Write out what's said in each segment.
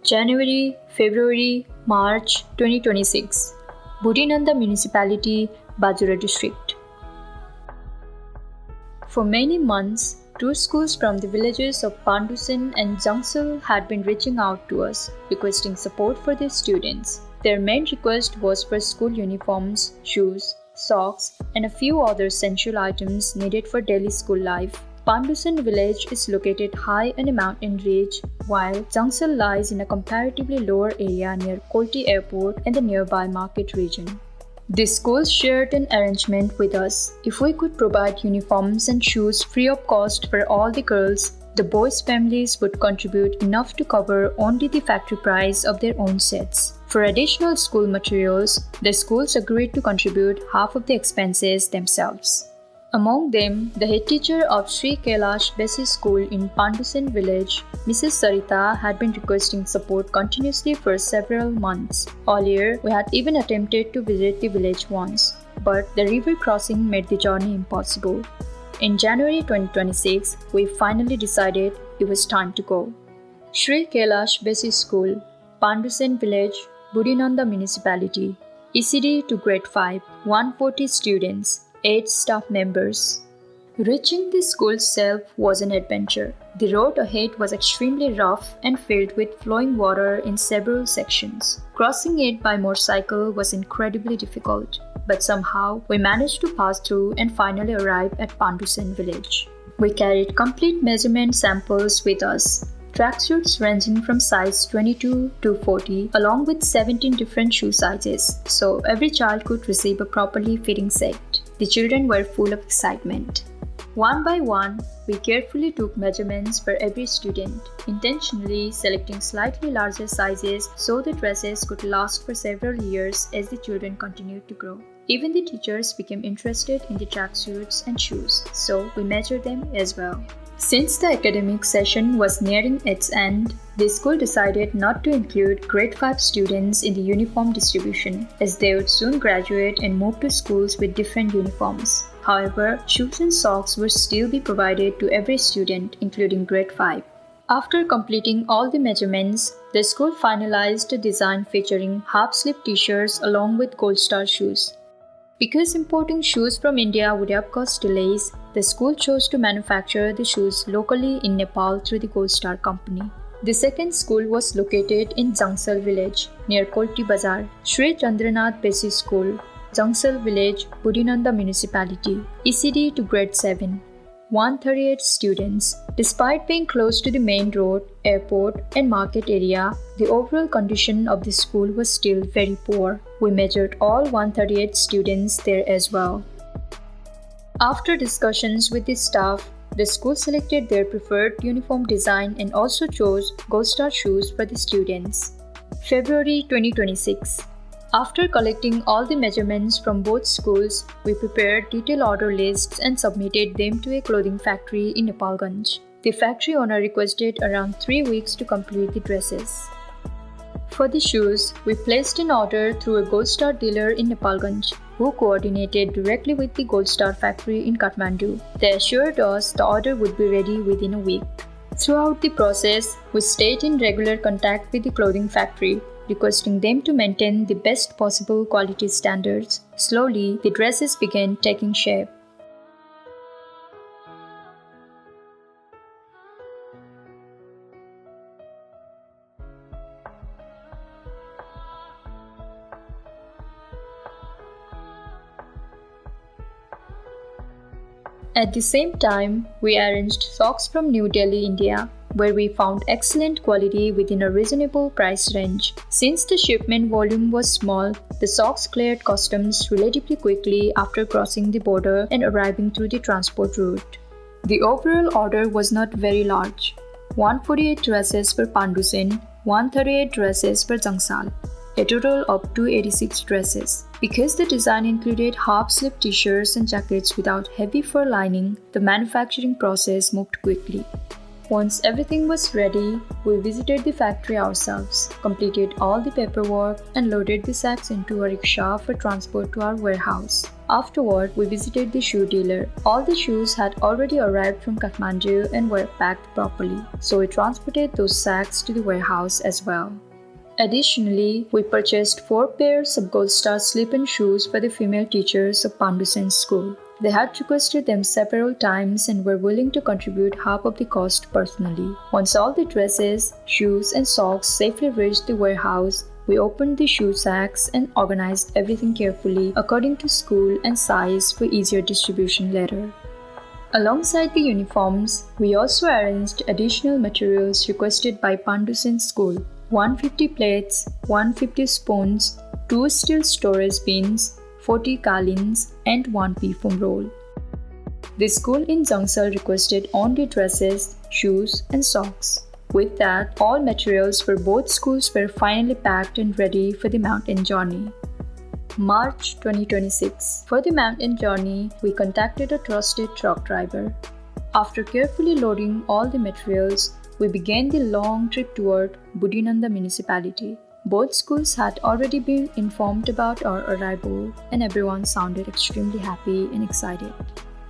January, February, March 2026. Budhinanda Municipality, Bajura District. For many months, two schools from the villages of Pandusen and Jungsal had been reaching out to us, requesting support for their students. Their main request was for school uniforms, shoes, socks, and a few other essential items needed for daily school life. Pandusen Village is located high on a mountain ridge, while Jungsal lies in a comparatively lower area near Kolti Airport and the nearby market region. The schools shared an arrangement with us. If we could provide uniforms and shoes free of cost for all the girls, the boys' families would contribute enough to cover only the factory price of their own sets. For additional school materials, the schools agreed to contribute half of the expenses themselves. Among them, the head teacher of Sri Kailash Basic School in Pandusen Village, Mrs. Sarita, had been requesting support continuously for several months. Earlier, we had even attempted to visit the village once, but the river crossing made the journey impossible. In January 2026, we finally decided it was time to go. Sri Kailash Basic School, Pandusen Village, Budhinanda Municipality, ECD to Grade 5, 140 students, 8 staff members. Reaching the school itself was an adventure. The road ahead was extremely rough and filled with flowing water in several sections. Crossing it by motorcycle was incredibly difficult, but somehow we managed to pass through and finally arrive at Pandusen Village. We carried complete measurement samples with us. Tracksuits ranging from size 22 to 40 along with 17 different shoe sizes, so every child could receive a properly fitting set. The children were full of excitement. One by one, we carefully took measurements for every student, intentionally selecting slightly larger sizes so the dresses could last for several years as the children continued to grow. Even the teachers became interested in the tracksuits and shoes, so we measured them as well. Since the academic session was nearing its end, the school decided not to include grade 5 students in the uniform distribution, as they would soon graduate and move to schools with different uniforms. However, shoes and socks would still be provided to every student, including grade 5. After completing all the measurements, the school finalized a design featuring half-sleeve t-shirts along with gold star shoes. Because importing shoes from India would have caused delays, the school chose to manufacture the shoes locally in Nepal through the Gold Star Company. The second school was located in Jungsal Village, near Kolti Bazar. Sri Chandranath Basic School, Jungsal Village, Budhinanda Municipality, ECD to Grade 7. 138 students. Despite being close to the main road, airport, and market area, the overall condition of the school was still very poor. We measured all 138 students there as well. After discussions with the staff, the school selected their preferred uniform design and also chose Gold Star shoes for the students. February 2026. After collecting all the measurements from both schools, we prepared detailed order lists and submitted them to a clothing factory in Nepalganj. The factory owner requested around 3 weeks to complete the dresses. For the shoes, we placed an order through a Gold Star dealer in Nepalganj, who coordinated directly with the Gold Star factory in Kathmandu. They assured us the order would be ready within a week. Throughout the process, we stayed in regular contact with the clothing factory, requesting them to maintain the best possible quality standards. Slowly, the dresses began taking shape. At the same time, we arranged socks from New Delhi, India, where we found excellent quality within a reasonable price range. Since the shipment volume was small, the socks cleared customs relatively quickly after crossing the border and arriving through the transport route. The overall order was not very large. 148 dresses for Pandusen, 138 dresses for Jungsal, a total of 286 dresses. Because the design included half-sleeve t-shirts and jackets without heavy fur lining, the manufacturing process moved quickly. Once everything was ready, we visited the factory ourselves, completed all the paperwork, and loaded the sacks into a rickshaw for transport to our warehouse. Afterward, we visited the shoe dealer. All the shoes had already arrived from Kathmandu and were packed properly, so we transported those sacks to the warehouse as well. Additionally, we purchased 4 pairs of Gold Star slip-in shoes for the female teachers of Pandusen School. They had requested them several times and were willing to contribute half of the cost personally. Once all the dresses, shoes and socks safely reached the warehouse, we opened the shoe sacks and organized everything carefully according to school and size for easier distribution later. Alongside the uniforms, we also arranged additional materials requested by Pandusen School: 150 plates, 150 spoons, 2 steel storage bins, 40 Kaleens, and 1 pea foam roll. The school in Jungsal requested only dresses, shoes, and socks. With that, all materials for both schools were finally packed and ready for the mountain journey. March 2026. For the mountain journey, we contacted a trusted truck driver. After carefully loading all the materials, we began the long trip toward Budhinanda Municipality. Both schools had already been informed about our arrival, and everyone sounded extremely happy and excited.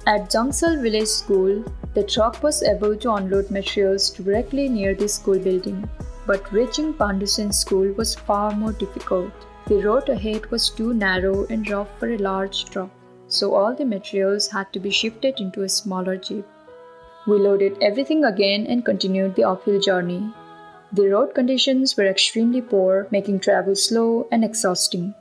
At Jungsal Village School, the truck was able to unload materials directly near the school building, but reaching Pandusen School was far more difficult. The road ahead was too narrow and rough for a large truck, so all the materials had to be shifted into a smaller jeep. We loaded everything again and continued the uphill journey. The road conditions were extremely poor, making travel slow and exhausting.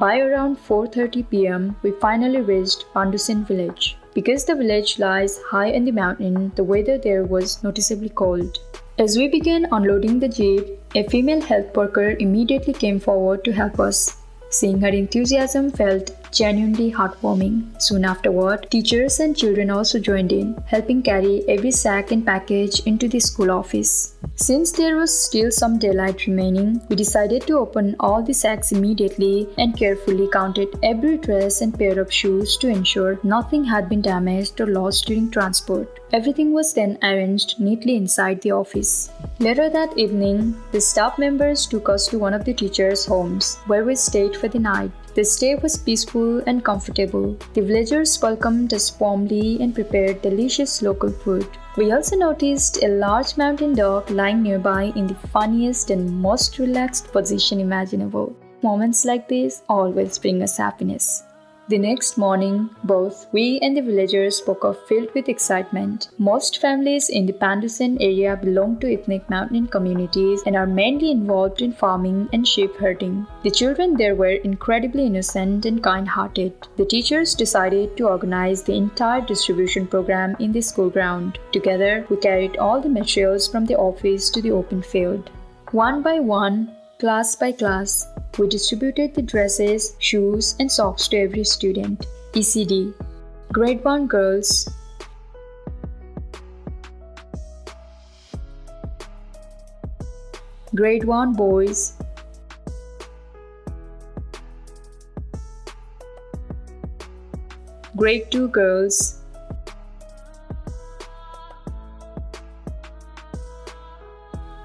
By around 4:30 p.m., we finally reached Pandusen Village. Because the village lies high in the mountain, the weather there was noticeably cold. As we began unloading the jeep, a female health worker immediately came forward to help us. Seeing her enthusiasm felt genuinely heartwarming. Soon afterward, teachers and children also joined in, helping carry every sack and package into the school office. Since there was still some daylight remaining, we decided to open all the sacks immediately and carefully counted every dress and pair of shoes to ensure nothing had been damaged or lost during transport. Everything was then arranged neatly inside the office. Later that evening, the staff members took us to one of the teachers' homes, where we stayed for the night. The stay was peaceful and comfortable. The villagers welcomed us warmly and prepared delicious local food. We also noticed a large mountain dog lying nearby in the funniest and most relaxed position imaginable. Moments like this always bring us happiness. The next morning, both we and the villagers woke up filled with excitement. Most families in the Pandusen area belong to ethnic mountain communities and are mainly involved in farming and sheep herding. The children there were incredibly innocent and kind-hearted. The teachers decided to organize the entire distribution program in the school ground. Together, we carried all the materials from the office to the open field. One by one, class by class, we distributed the dresses, shoes, and socks to every student. ECD. Grade 1 girls. Grade 1 boys. Grade 2 girls.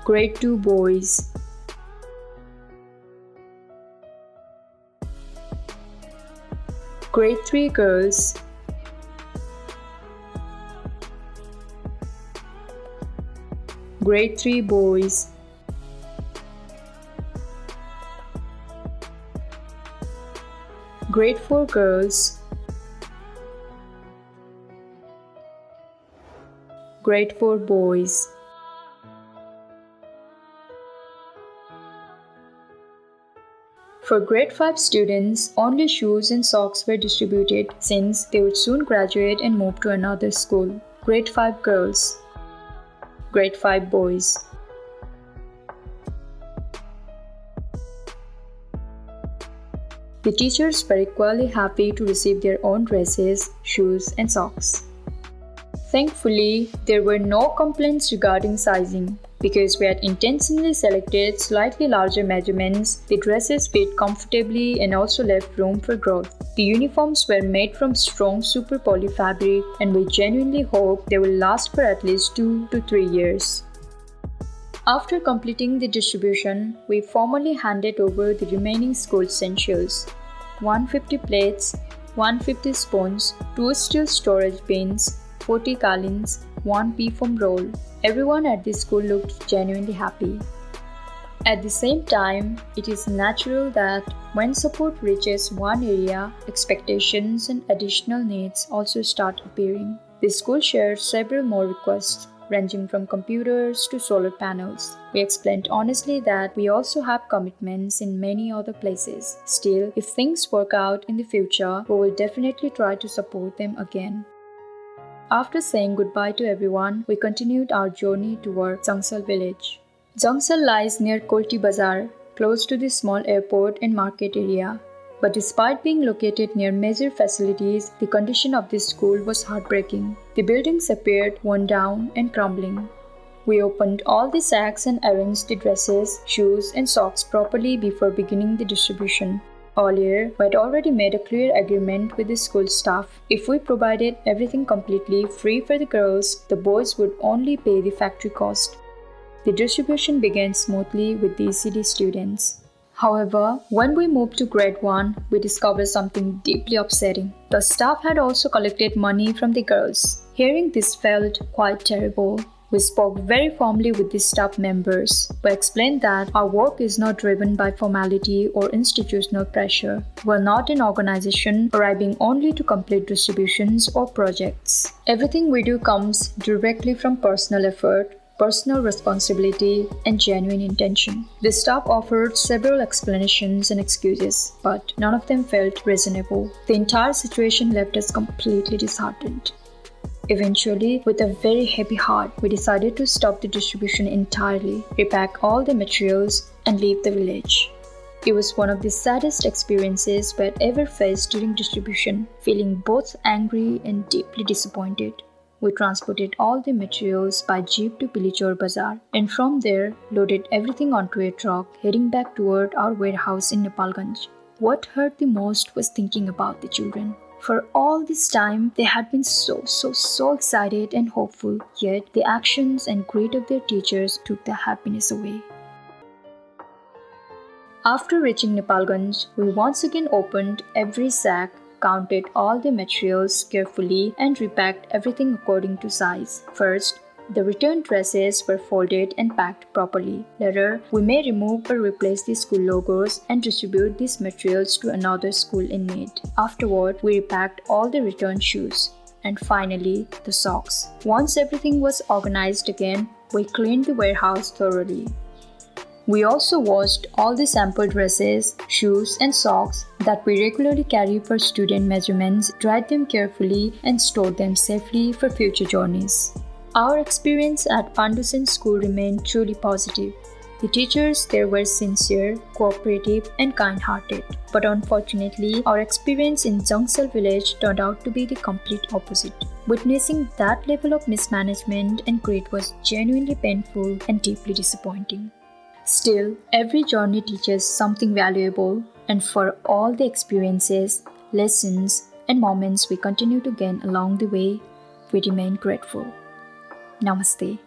Grade 2 boys. Grade 3 girls. Grade 3 boys. Grade 4 girls. Grade 4 boys. For grade 5 students, only shoes and socks were distributed since they would soon graduate and move to another school. Grade 5 girls. Grade 5 boys. The teachers were equally happy to receive their own dresses, shoes, and socks. Thankfully, there were no complaints regarding sizing. Because we had intentionally selected slightly larger measurements, the dresses fit comfortably and also left room for growth. The uniforms were made from strong super poly fabric, and we genuinely hope they will last for at least 2 to 3 years. After completing the distribution, we formally handed over the remaining school essentials. 150 plates, 150 spoons, 2 steel storage bins, 40 Kaleens, 1 pea foam roll. Everyone at the school looked genuinely happy. At the same time, it is natural that when support reaches one area, expectations and additional needs also start appearing. The school shared several more requests, ranging from computers to solar panels. We explained honestly that we also have commitments in many other places. Still, if things work out in the future, we will definitely try to support them again. After saying goodbye to everyone, we continued our journey toward Jungsal Village. Jungsal lies near Kolti Bazaar, close to the small airport and market area. But despite being located near major facilities, the condition of this school was heartbreaking. The buildings appeared worn down and crumbling. We opened all the sacks and arranged the dresses, shoes, and socks properly before beginning the distribution. Earlier, we had already made a clear agreement with the school staff. If we provided everything completely free for the girls, the boys would only pay the factory cost. The distribution began smoothly with the ECD students. However, when we moved to grade 1, we discovered something deeply upsetting. The staff had also collected money from the girls. Hearing this felt quite terrible. We spoke very firmly with the staff members. We explained that our work is not driven by formality or institutional pressure. We're not an organization arriving only to complete distributions or projects. Everything we do comes directly from personal effort, personal responsibility, and genuine intention. The staff offered several explanations and excuses, but none of them felt reasonable. The entire situation left us completely disheartened. Eventually, with a very heavy heart, we decided to stop the distribution entirely, repack all the materials, and leave the village. It was one of the saddest experiences we had ever faced during distribution, feeling both angry and deeply disappointed. We transported all the materials by jeep to Pilichor Bazaar, and from there loaded everything onto a truck, heading back toward our warehouse in Nepalganj. What hurt the most was thinking about the children. For all this time, they had been so excited and hopeful, yet the actions and greed of their teachers took their happiness away. After reaching Nepalganj, we once again opened every sack, counted all the materials carefully, and repacked everything according to size. First, the returned dresses were folded and packed properly. Later, we may remove or replace the school logos and distribute these materials to another school in need. Afterward, we repacked all the returned shoes. And finally, the socks. Once everything was organized again, we cleaned the warehouse thoroughly. We also washed all the sample dresses, shoes, and socks that we regularly carry for student measurements, dried them carefully, and stored them safely for future journeys. Our experience at Pandusen School remained truly positive. The teachers there were sincere, cooperative, and kind-hearted. But unfortunately, our experience in Jungsal Village turned out to be the complete opposite. Witnessing that level of mismanagement and greed was genuinely painful and deeply disappointing. Still, every journey teaches something valuable, and for all the experiences, lessons, and moments we continue to gain along the way, we remain grateful. Namaste.